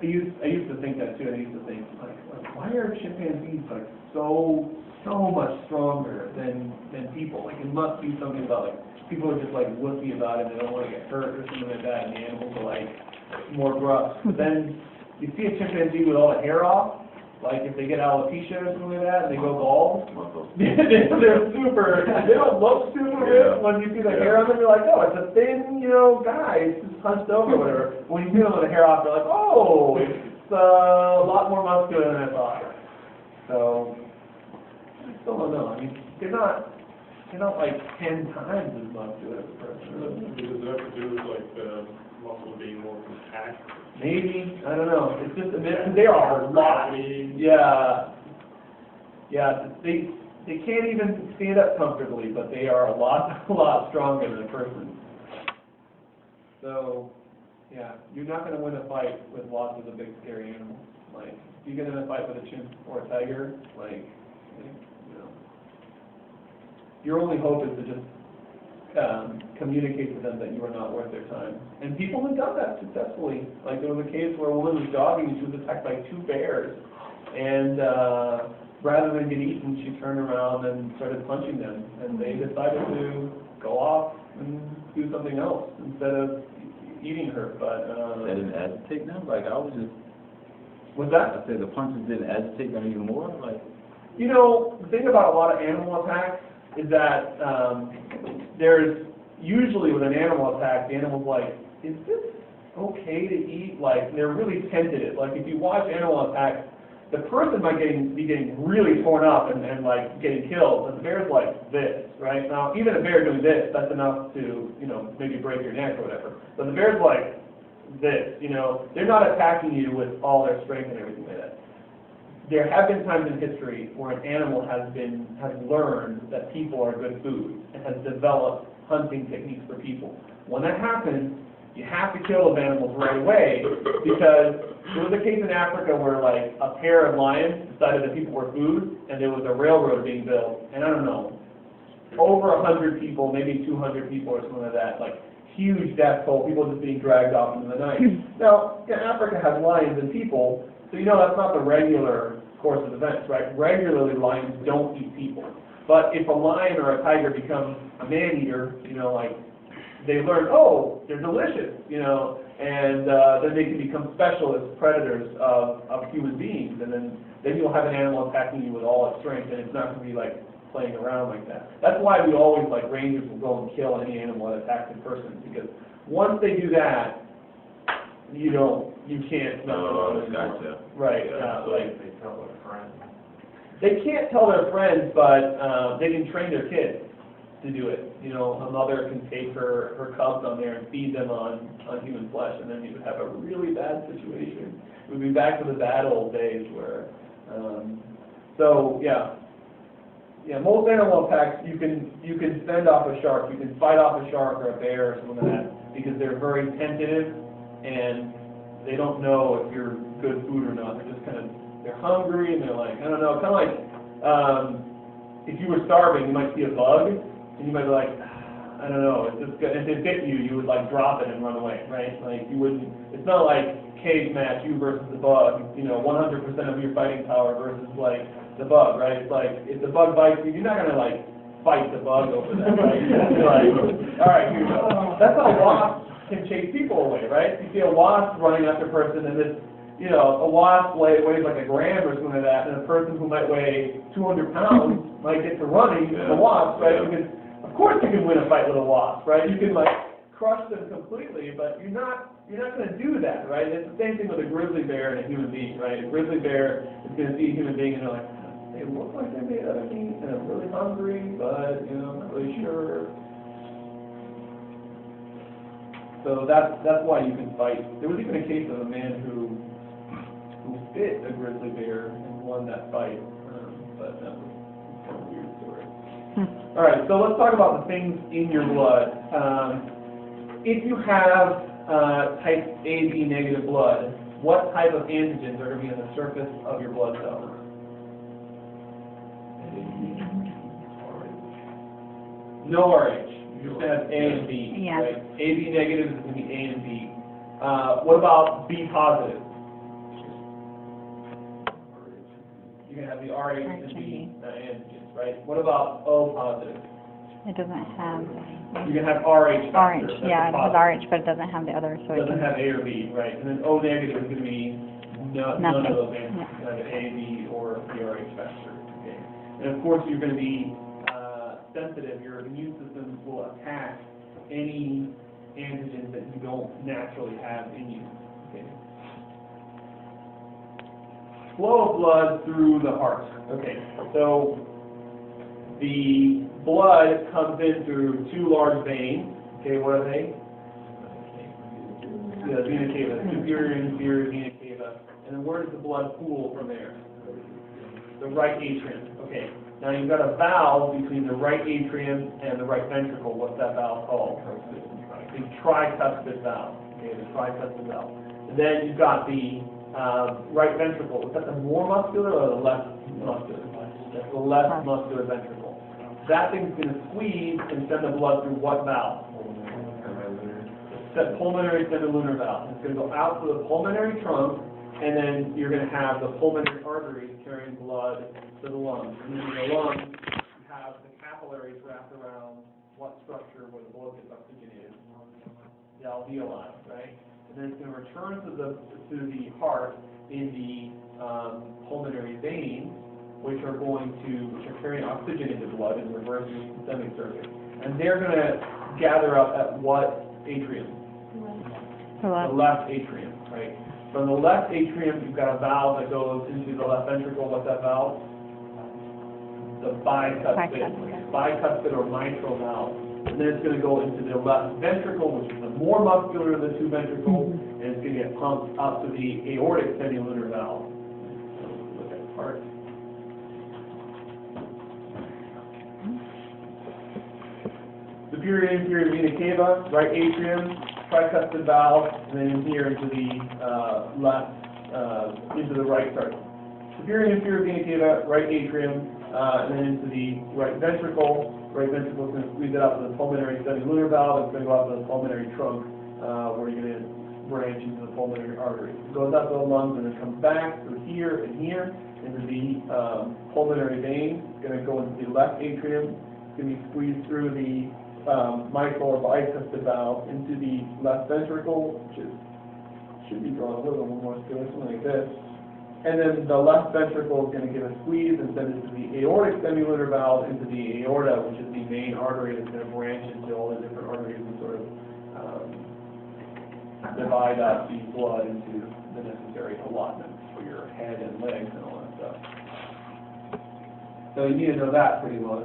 I used to think that too. I used to think like why are chimpanzees like so much stronger than people? Like it must be something about like people are just like wussy about it and they don't want to get hurt or something like that, and the animals are like more gruff. But then you see a chimpanzee with all the hair off, like if they get alopecia or something like that and they go bald, they're super, they don't look super rich. When you see the hair on them, you're like, oh, it's a thin, guy, it's just hunched over or whatever. When you see them with the hair off, you're like, oh, it's a lot more muscular than I thought. So, I still don't know. I mean, they're not like 10 times as muscular as a person. Does that have to do with like the muscle being more compact? Maybe, I don't know. It's just they are a lot. Yeah. They can't even stand up comfortably, but they are a lot stronger than a person. So, yeah, you're not going to win a fight with lots of the big scary animals. Like, if you get in a fight with a chimp or a tiger, like your only hope is to just communicate to them that you are not worth their time. And people have done that successfully. Like there was a case where a woman was jogging and she was attacked by 2 bears. And rather than get eaten, she turned around and started punching them. And they decided to go off and do something else instead of eating her. But that didn't agitate them? Like I was just... What's that? I said the punches didn't agitate them even more? Like... the thing about a lot of animal attacks is that there's usually with an animal attack, the animal's like, is this okay to eat? Like, they're really tentative. Like, if you watch animal attacks, the person might be getting really torn up and like getting killed, but the bear's like this, right? Now, even a bear doing this, that's enough to, maybe break your neck or whatever. But the bear's like this, they're not attacking you with all their strength and everything like that. There have been times in history where an animal has learned that people are good food and has developed hunting techniques for people. When that happens, you have to kill those animals right away because there was a case in Africa where like a pair of lions decided that people were food and there was a railroad being built and I don't know, over 100 people, maybe 200 people or something like that, like huge death toll, people just being dragged off into the night. Now, Africa has lions and people, so that's not the regular course of events, right? Regularly, lions don't eat people. But if a lion or a tiger becomes a man-eater, like they learn, oh, they're delicious, and then they can become specialist predators of human beings, and then you'll have an animal attacking you with all its strength, and it's not going to be like playing around like that. That's why we always, like rangers, will go and kill any animal that attacks a person, because once they do that, you can't mess around anymore. Gotcha. Right. Like they tell their friends. They can't tell their friends, but they can train their kids to do it. A mother can take her cubs on there and feed them on human flesh, and then you would have a really bad situation. We'd be back to the bad old days where, most animal attacks you can fend off a shark, you can fight off a shark or a bear or something like that, because they're very tentative and they don't know if you're good food or not. They're just they're hungry and they're like, I don't know, kind of like if you were starving, you might see a bug and you might be like, I don't know, if it bit you, you would like drop it and run away, right? Like you wouldn't. It's not like cage match you versus the bug. 100% of your fighting power versus like the bug, right? It's like if the bug bites you, you're not gonna like fight the bug over that, right? You're like, all right, here you go. That's how wasps can chase people away, right? You see a wasp running after a person, and this, a wasp weighs like a gram or something like that, and a person who might weigh 200 pounds might get to running the wasp, right? Because of course you can win a fight with a wasp, right? You can like crush them completely, but you're not going to do that, right? It's the same thing with a grizzly bear and a human being, right? A grizzly bear is going to see a human being and they're like, they look like they're made out of meat, and I'm really hungry, but I'm not really sure. So that's why you can fight. There was even a case of a man who bit a grizzly bear and won that fight, but that was kind of a weird story. All right, so let's talk about the things in your blood. If you have type AB negative blood, what type of antigens are going to be on the surface of your blood cells? No RH. You just have A and B, right? AB negative is going to be A and B. What about B positive? You can have the RH and RH and B B. antigens, right? What about O positive? It doesn't have You can have RH factor. orange, that's yeah, a it has positive. RH, but it doesn't have the other, so it Doesn't can, have A or B, right? And then O negative is going to be none of Nothing. those antigens. You can have A, B, or the RH factor. Okay. And of course, you're going to be sensitive. Your immune system will attack any antigens that you don't naturally have in you. Okay. Flow of blood through the heart. Okay, so the blood comes in through two large veins. Okay, what are they? The vena cava, superior and inferior vena cava. And then where does the blood pool from there? The right atrium. Okay, now you've got a valve between the right atrium and the right ventricle. What's that valve called? The tricuspid valve. Okay, the tricuspid valve. And then you've got the right ventricle. Is that the more muscular or the less muscular? That's the less muscular ventricle. That thing's going to squeeze and send the blood through what valve? The pulmonary semilunar valve. It's going to go out to the pulmonary trunk, and then you're going to have the pulmonary arteries carrying blood to the lungs. And then in the lungs, you have the capillaries wrapped around what structure where the blood gets oxygenated? The alveoli, right? And then it's going to return to the heart in the pulmonary veins, which are carrying oxygenated blood in reverse systemic circuit. And they're going to gather up at what atrium? The left atrium, right? From the left atrium, you've got a valve that goes into the left ventricle. What's that valve? The bicuspid or mitral valve. And then it's going to go into the left ventricle, which is the more muscular of the two ventricles, and it's going to get pumped up to the aortic semilunar valve. So look at the heart. Superior and inferior vena cava, right atrium, tricuspid valve, and then in here into the superior and inferior vena cava, right atrium, and then into the right ventricle. Right ventricle is going to squeeze it out to the pulmonary semilunar valve. It's going to go out to the pulmonary trunk, where you're going to branch into the pulmonary artery. It goes out to the lungs and then comes back through here and here into the pulmonary vein. It's going to go into the left atrium. It's going to be squeezed through the mitral or bicuspid valve into the left ventricle, which should be drawn a little more muscular, something like this. And then the left ventricle is going to give a squeeze and send it to the aortic semilunar valve into the aorta, which is the main artery that's going to branch into all the different arteries and sort of divide up the blood into the necessary allotments for your head and legs and all that stuff. So you need to know that pretty well.